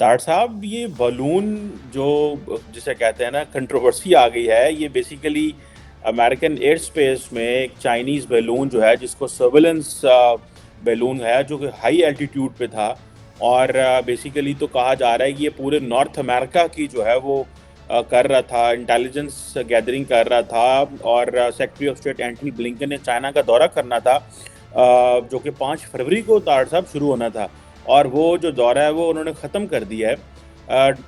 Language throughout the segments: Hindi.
तार साहब, ये बलून जो जिसे कहते हैं ना, कंट्रोवर्सी आ गई है। ये बेसिकली अमेरिकन एयर स्पेस में एक चाइनीज़ बैलून जो है, जिसको सर्वेलेंस बैलून है, जो कि हाई एल्टीट्यूड पे था। और बेसिकली तो कहा जा रहा है कि ये पूरे नॉर्थ अमेरिका की जो है वो कर रहा था, इंटेलिजेंस गैदरिंग कर रहा था। और secretary of state Antony Blinken ने चाइना का दौरा करना था, जो कि 5 फरवरी को तार साहब शुरू होना था। और वो जो दौरा है वो उन्होंने ख़त्म कर दिया है।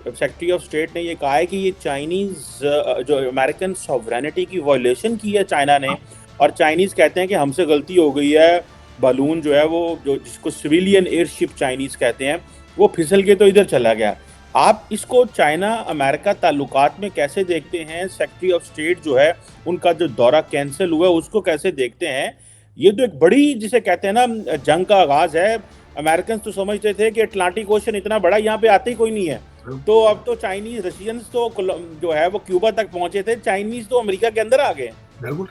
सेक्रेटरी ऑफ स्टेट ने ये कहा है कि ये चाइनीज़ जो अमेरिकन सॉवरेनिटी की वॉयलेशन की है चाइना ने। और चाइनीज़ कहते हैं कि हमसे गलती हो गई है। बालून जो है वो, जो जिसको सिविलियन एयरशिप चाइनीज़ कहते हैं, वो फिसल के तो इधर चला गया। आप इसको चाइना अमेरिका ताल्लुकात में कैसे देखते हैं? सेक्रेटरी ऑफ स्टेट जो है, उनका जो दौरा कैंसिल हुआ है, उसको कैसे देखते हैं? ये तो एक बड़ी, जिसे कहते हैं ना, जंग का आगाज़ है। अमेरिकन तो समझते थे कि अटलांटिक ओशन इतना बड़ा, यहाँ पे आते ही कोई नहीं है। तो अब तो चाइनीज, रशियंस तो जो है वो क्यूबा तक पहुंचे थे, चाइनीज तो अमेरिका के अंदर आ गए। बिल्कुल।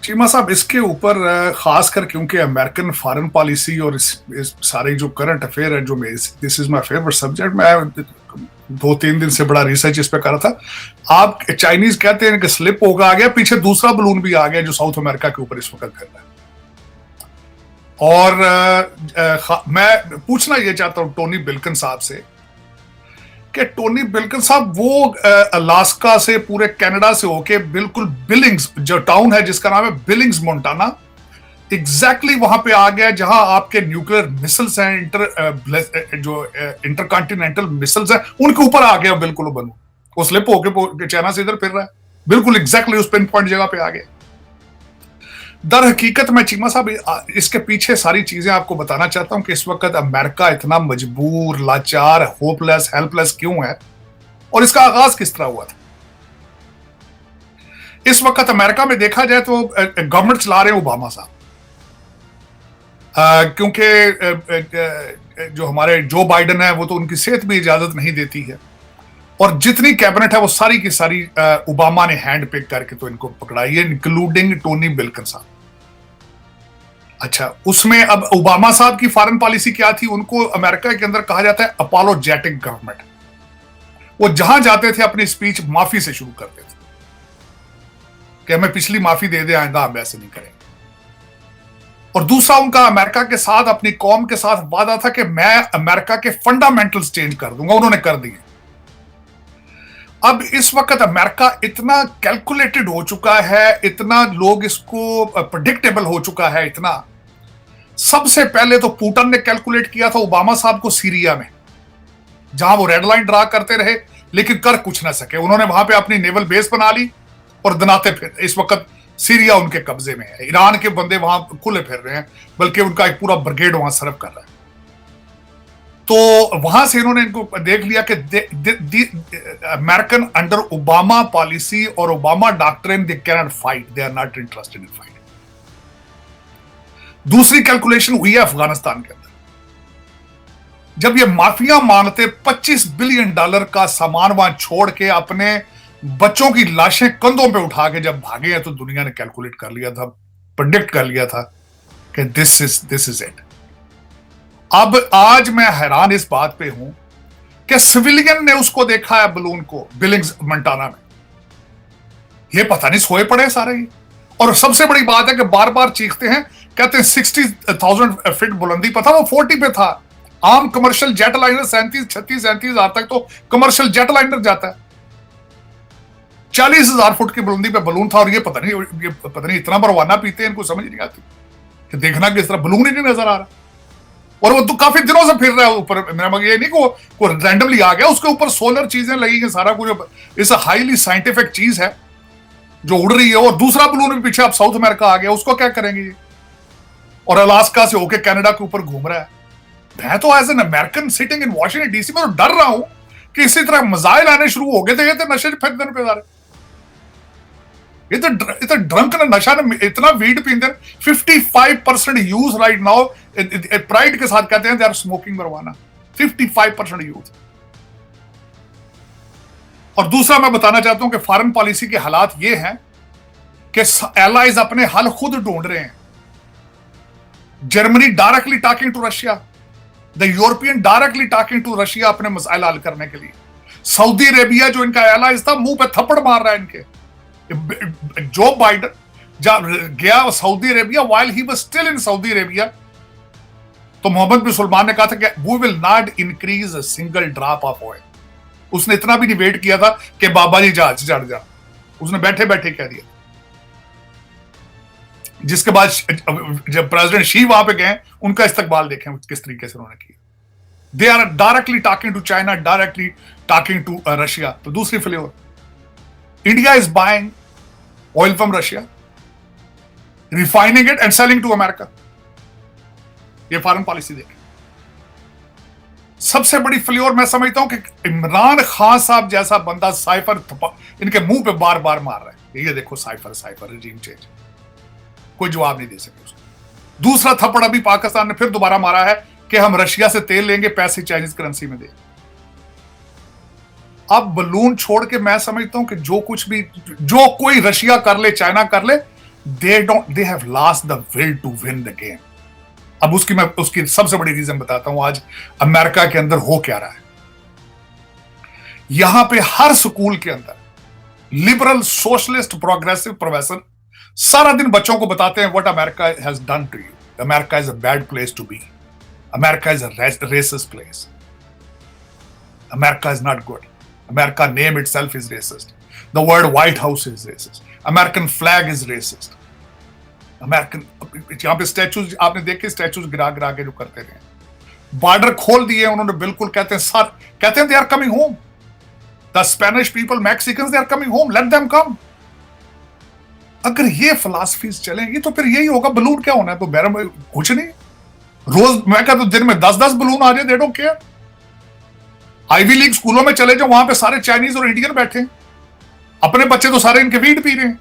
चीमा साहब, इसके ऊपर खास कर क्योंकि अमेरिकन फॉरेन पॉलिसी और इस सारे जो करंट अफेयर है, जो this is my favourite subject. मैं 2-3 दिन से बड़ा रिसर्च इस पे कर रहा था। आप चाइनीज कहते हैं कि स्लिप होगा, आ गया पीछे दूसरा बलून भी आ गया जो साउथ अमेरिका के ऊपर इस वक्त कर रहा है। और मैं पूछना ये चाहता हूं टोनी बिल्किन साहब से कि टोनी बिल्किन साहब, वो अलास्का से पूरे कनाडा से होके बिल्कुल बिलिंग्स, जो टाउन है जिसका नाम है बिलिंग्स मोंटाना, एग्जैक्टली वहां पे आ गया जहां आपके न्यूक्लियर मिसाइल्स हैं, जो इंटरकॉन्टिनेंटल मिसाइल्स हैं, उनके ऊपर आ गया बिल्कुल बनू। वो स्लिप होके चाइना से इधर फिर रहा है, बिल्कुल एग्जैक्टली उस पिन पॉइंट जगह पे आ गया। दर हकीकत मैं चीमा साहब इसके पीछे सारी चीजें आपको बताना चाहता हूं कि इस वक्त अमेरिका इतना मजबूर, लाचार, होपलेस, हेल्पलेस क्यों है और इसका आगाज किस तरह हुआ था। इस वक्त अमेरिका में देखा जाए तो गवर्नमेंट चला रहे हैं ओबामा साहब, क्योंकि जो हमारे जो बाइडन है वो तो उनकी सेहत भी इजाजत नहीं देती है। और जितनी कैबिनेट है वो सारी की सारी ओबामा ने हैंड पिक करके तो इनको पकड़ाई है, इंक्लूडिंग टोनी बिल्किन साहब। अच्छा, उसमें अब ओबामा साहब की फॉरेन पॉलिसी क्या थी? उनको अमेरिका के अंदर कहा जाता है अपोलोजेटिक गवर्नमेंट। वो जहां जाते थे अपनी स्पीच माफी से शुरू करते थे कि हमें पिछली माफी दे दे, आइंदा हम ऐसे नहीं करेंगे। और दूसरा, उनका अमेरिका के साथ, अपनी कौम के साथ वादा था कि मैं अमेरिका के फंडामेंटल्स चेंज कर दूंगा। उन्होंने कर दिए। अब इस वक्त अमेरिका इतना कैलकुलेटेड हो चुका है, इतना लोग इसको प्रेडिक्टेबल हो चुका है, इतना। सबसे पहले तो पुतिन ने कैलकुलेट किया था ओबामा साहब को सीरिया में, जहां वो रेड लाइन ड्रा करते रहे लेकिन कर कुछ ना सके। उन्होंने वहां पे अपनी नेवल बेस बना ली और दनाते फिर इस वक्त सीरिया उनके कब्जे में है। ईरान के बंदे वहां खुले फिर रहे हैं, बल्कि उनका एक पूरा ब्रिगेड वहां सर्व कर रहा है। तो वहां से इन्होंने इनको देख लिया कि अमेरिकन अंडर ओबामा पॉलिसी और Obama doctrine, they can not fight, they are not interested in fight. दूसरी कैलकुलेशन हुई है अफगानिस्तान के अंदर। जब ये माफिया मांगते $25 बिलियन का सामान वहां छोड़ के अपने बच्चों की लाशें कंधों पे उठा के जब भागे हैं, तो दुनिया ने कैलकुलेट कर लिया था, प्रेडिक्ट कर लिया था कि दिस इज इट। अब आज मैं हैरान इस बात पे हूं कि सिविलियन ने उसको देखा है बलून को बिलिंग्स मोंटाना में। ये पता नहीं सोए पड़े सारे ही। और सबसे बड़ी बात है कि बार बार चीखते हैं, कहते हैं 60,000 फीट बुलंदी पर था, वो 40 पे था। आम कमर्शियल जेट लाइनर 37 आज तक तो कमर्शियल जेट लाइनर जाता है। 40,000 फुट की बुलंदी पे बलून था। और ये पता नहीं इतना बरवाना पीते हैं, इनको समझ नहीं आती कि देखना कि इस तरह बलून ही नहीं नजर आ रहा। और वो तो काफी दिनों से फिर रहा है ऊपर। ये नहीं को रैंडमली आ गया, उसके ऊपर सोलर चीजें लगी हैं, सारा कुछ। इस हाईली साइंटिफिक चीज है जो उड़ रही है। और दूसरा बलून भी पीछे अब साउथ अमेरिका आ गया, उसको क्या करेंगे ये? और अलास्का से होके कनाडा के ऊपर घूम रहा है। मैं तो as an American sitting in Washington DC में तो डर रहा हूं कि इसी तरह मिसाइल आने शुरू हो गए थे। ये तो नशे फिर दिन पे जा रहे, ये तो ड्रंक नशा ने इतना वीड पीते हैं। 55% यूज राइट नाउ, प्राइड के साथ कहते हैं they are smoking marijuana। 55% youth. और दूसरा मैं बताना चाहता हूं कि फॉरेन पॉलिसी के हालात ये हैं कि एलाइज अपने हल खुद ढूंढ रहे हैं। Germany directly talking to Russia, the European directly talking to Russia अपने मसाइल हल करने के लिए। सऊदी अरेबिया जो इनका एलाइज था मुंह पे थप्पड़ मार रहा है इनके। जो बाइडन जब गया Saudi Arabia, while he was still in Saudi Arabia, तो मोहम्मद बिन सलमान ने कहा था कि we will not increase a single drop of oil। उसने इतना भी नहीं वेट किया था कि बाबा जी जहाज चढ़ जा, उसने बैठे बैठे कह दिया। जिसके बाद जब प्रेसिडेंट शी वहां पे गए, उनका इस्तकबाल देखें किस तरीके से उन्होंने किया। They are directly talking to China, directly talking to Russia. तो दूसरी flavour, India is buying oil from Russia, refining it and selling to America. ये फॉरेन पॉलिसी देखें। सबसे बड़ी फ्लेवर मैं समझता हूं कि इमरान खान साहब जैसा बंदा साइफर इनके मुंह पे बार बार मार रहा है। ये देखो साइफर साइफर रिजीम चेंज, कोई जवाब नहीं दे सके उसको। दूसरा थप्पड़ अभी पाकिस्तान ने फिर दोबारा मारा है कि हम रशिया से तेल लेंगे, पैसे चाइनीज करेंसी में दे। अब बलून छोड़ के मैं समझता हूं कि जो कुछ भी जो कोई रशिया कर ले, चाइना कर ले, they have lost the will to win the game. अब मैं उसकी सबसे बड़ी रीजन बताता हूं आज अमेरिका के अंदर हो क्या रहा है। यहां पे हर स्कूल के अंदर लिबरल, सोशलिस्ट, प्रोग्रेसिव प्रोफेसर सारा दिन बच्चों को बताते हैं what America has done to you. America is a bad place to be. America is a racist place. America is not good. America name itself is racist. The word White House is racist. American flag is racist. American यहाँ पे स्टैचूज आपने देखे, स्टैचूज गिरा गिरा के जो करते रहे। बॉर्डर खोल दिए उन्होंने, बिल्कुल कहते हैं they are coming home. The Spanish people, Mexicans, they are coming home. Let them come. अगर ये फिलॉसफीज चलेंगी तो फिर यही होगा। बलून क्या होना है? तो मेरा कुछ नहीं, रोज मैं कहता हूं दिन में 10-10 बलून आ जाए, they don't care. Ivy League स्कूलों में चले जाओ, वहां पे सारे चाइनीज और इंडियन बैठे हैं, अपने बच्चे तो सारे इनके वीड पी रहे हैं।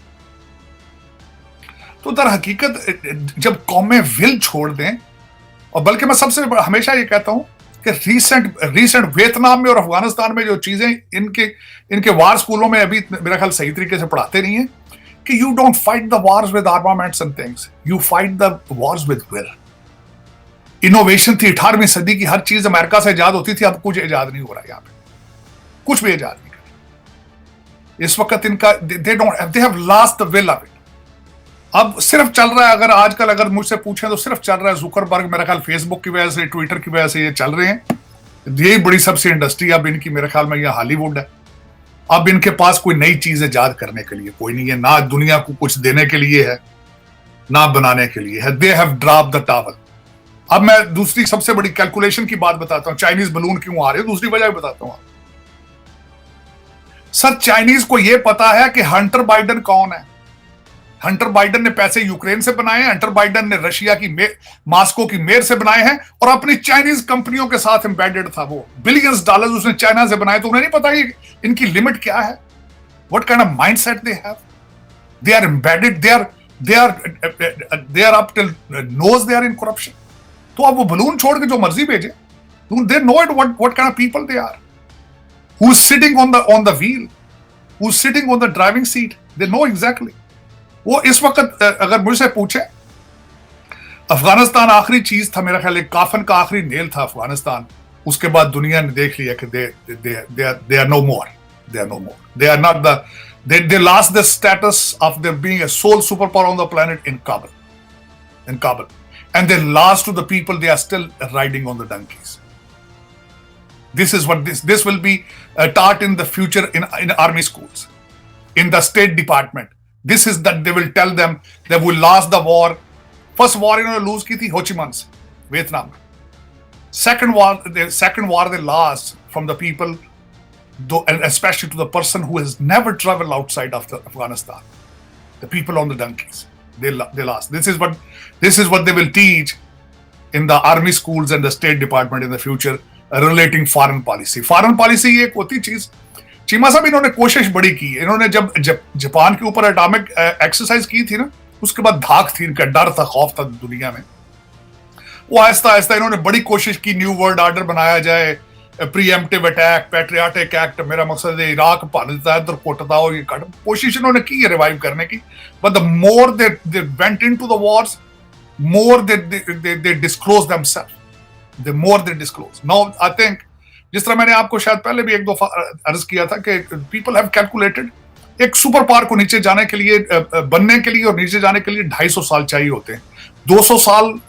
तो दर हकीकत जब कौमें विल छोड़ दें, और बल्कि मैं सबसे हमेशा ये कहता हूं कि रीसेंट वियतनाम में और अफगानिस्तान में जो चीजें इनके वार स्कूलों में अभी मेरा ख्याल सही तरीके से पढ़ाते नहीं है कि you don't fight the Wars with armaments and things, you fight the Wars with will. Innovation थी 18वीं सदी की, हर चीज अमेरिका से इजाद होती थी, अब कुछ इजाद नहीं हो रहा है यहाँ पे, कुछ भी इजाद नहीं कर इस वक्त इनका। दे have lost the will of it. अब सिर्फ चल रहा है, अगर मुझसे पूछें तो सिर्फ चल रहा है जुकरबर्ग, मेरा ख्याल फेसबुक की वजह से, ट्विटर की वजह से ये चल रहे हैं। यही बड़ी सबसे इंडस्ट्री अब इनकी, मेरे ख्याल में, यह हॉलीवुड है। अब इनके पास कोई नई चीज इजाद करने के लिए कोई नहीं है, ना दुनिया को कुछ देने के लिए है, ना बनाने के लिए है। They have dropped the towel. अब मैं दूसरी सबसे बड़ी कैलकुलेशन की बात बताता हूं, चाइनीज बलून क्यों आ रहे हैं, दूसरी वजह बताता हूं। सर, चाइनीज को यह पता है कि हंटर बाइडन कौन है। हंटर बाइडन ने पैसे यूक्रेन से बनाए हैं, हंटर बाइडन ने रशिया की मॉस्को की मेयर से बनाए हैं, और अपनी चाइनीज कंपनियों के साथ एम्बेडेड था। वो बिलियंस डॉलर्स उसने चाइना से बनाए, तो उन्हें नहीं पता कि इनकी लिमिट क्या है, what kind of mindset they have. They are embedded, they are up till nose they are in corruption. तो अब वो बलून छोड़ के जो मर्जी भेजे, they know it what kind of people they are, who is sitting on the wheel, who is sitting on the driving seat. They know exactly. वो इस वक्त अगर मुझसे पूछे, अफगानिस्तान आखिरी चीज था, मेरा ख्याल एक काफन का आखिरी नेल था अफगानिस्तान। उसके बाद दुनिया ने देख लिया कि they are no more, they are no more, they are not the, they lost the status of their being a sole superpower on the planet in Kabul, and they lost to the people they are still riding on the donkeys. This is what this will be taught in the future in army schools, in the State Department. This is that they will tell them that we lost the war. First war इन्होंने lose की थी हो ची मिन्ह से, वियतनाम में। Second war they lost from the people, and especially to the person who has never traveled outside of Afghanistan. The people on the donkeys, they lost. This is what they will teach in the army schools and the State Department in the future, relating foreign policy. Foreign policy ये एक होती चीज, चीमा साहब इन्होंने कोशिश बड़ी की। इन्होंने जब जापान के ऊपर एटॉमिक एक्सरसाइज की थी ना, उसके बाद धाक थी, इनका डर था, खौफ था दुनिया में। वो आहिस्ता आहिस्ता इन्होंने बड़ी कोशिश की, न्यू वर्ल्ड ऑर्डर बनाया जाए, प्रीएम्प्टिव अटैक, पैट्रियाटिक एक्ट, मेरा मकसद है इराक पालता है, इधर कोटता हो, ये कट कोशिश इन्होंने की है रिवाइव करने की। But the more they went into the Wars, more they disclose themselves. the more they disclose. Now I think जिस तरह मैंने आपको शायद पहले भी एक दो अर्ज किया था कि people have calculated एक सुपर पावर को नीचे जाने के लिए बनने के लिए और नीचे जाने के लिए 250 साल चाहिए होते हैं, 200 साल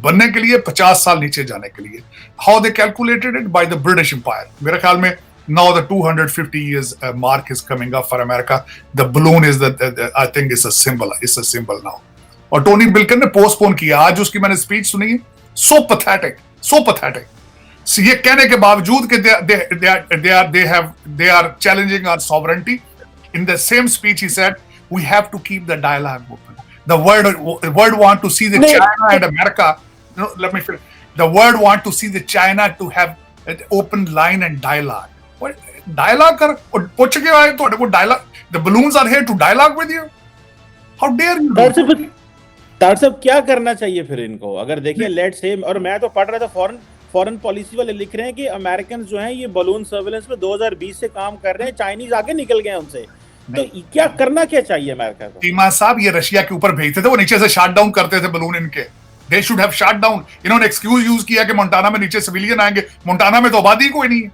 बनने के लिए, 50 साल नीचे जाने के लिए. How they calculated it? By the British Empire. मेरे ख्याल में now the 250 years mark is coming up for America. The balloon is I think is a symbol. It's a symbol now. और टोनी बिल्किन ने पोस्टपोन किया. आज उसकी मैंने स्पीच सुनी है. So pathetic. ये कहने के बावजूद कि they are challenging our sovereignty. In the same speech, he said, "We have to keep the dialogue open." The world want to see the China and America. No, let me finish. The world want to see the China to have an open line and dialogue. What dialogue? पूछ के आए तो dialogue. The balloons are here to dialogue with you. How dare you? Doctor साहब क्या करना चाहिए फिर इनको? अगर देखिए लेट्स से, और मैं तो पढ़ रहा था फॉरेन पॉलिसी वाले लिख रहे हैं कि अमेरिकन जो हैं ये बलून सर्वेलेंस पे 2020 से काम कर रहे हैं, चाइनीज आगे निकल गए उनसे. तो क्या करना क्या चाहिए अमेरिका को? चीमा साहब ये रशिया के ऊपर भेजते थे, वो नीचे से शट डाउन करते थे बलून इनके. They should have shut down. इन्होंने एक्सक्यूज यूज किया कि मोंटाना में नीचे सिविलियन आएंगे. मोंटाना में तो आबादी कोई नहीं है.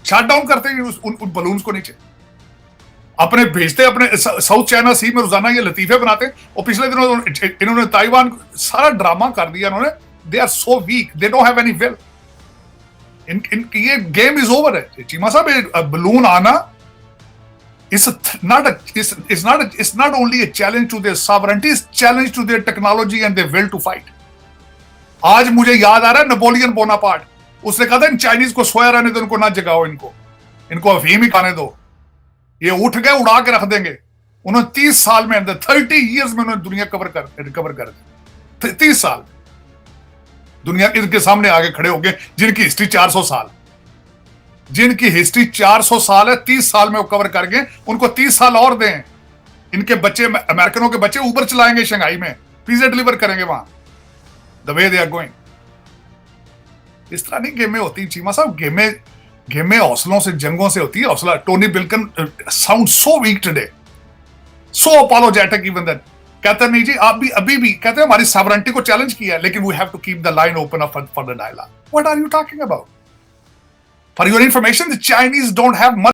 शट डाउन करते हैं उन बलून्स को नीचे. अपने भेजते अपने साउथ चाइना सी में रोजाना ये लतीफे बनाते. और पिछले दिनों इन्होंने ताइवान सारा ड्रामा कर दिया इन्होंने. They are so weak, they don't have any will. ये गेम इज ओवर है. चीमा साहब बलून आना it's not only a challenge to their sovereignty, it's challenge to their technology and their will to fight. आज मुझे याद आ रहा है नेपोलियन बोनापार्ट, उसने कहा था इन चाइनीज को सोया रहने दो, इनको ना जगाओ, इनको अफीम ही खाने दो, ये उठ गए उड़ा के रख देंगे. उन्होंने 30 साल में, 30 years में उन्होंने दुनिया कवर कर दी. 30 साल दुनिया इनके सामने आगे खड़े हो गए जिनकी हिस्ट्री 400 साल है. 30 साल में वो कवर कर गए. उनको 30 साल और दें. इनके बच्चे, अमेरिकनों के बच्चे ऊबर चलाएंगे शंघाई में, पिज्जा डिलीवर करेंगे वहां. The way they are going. इस तरह नहीं गेमें होती चीमा साहब. गेमें हौसलों से, जंगों से होती है. हौसला. Tony Blinken sound so weak today, so apologetic even that. कहते नहीं जी, आप भी अभी भी कहते हैं हमारी सॉवरेंटी को चैलेंज किया, लेकिन we have to keep the line open up for the dialogue. What are you talking about? For your information, the Chinese don't have much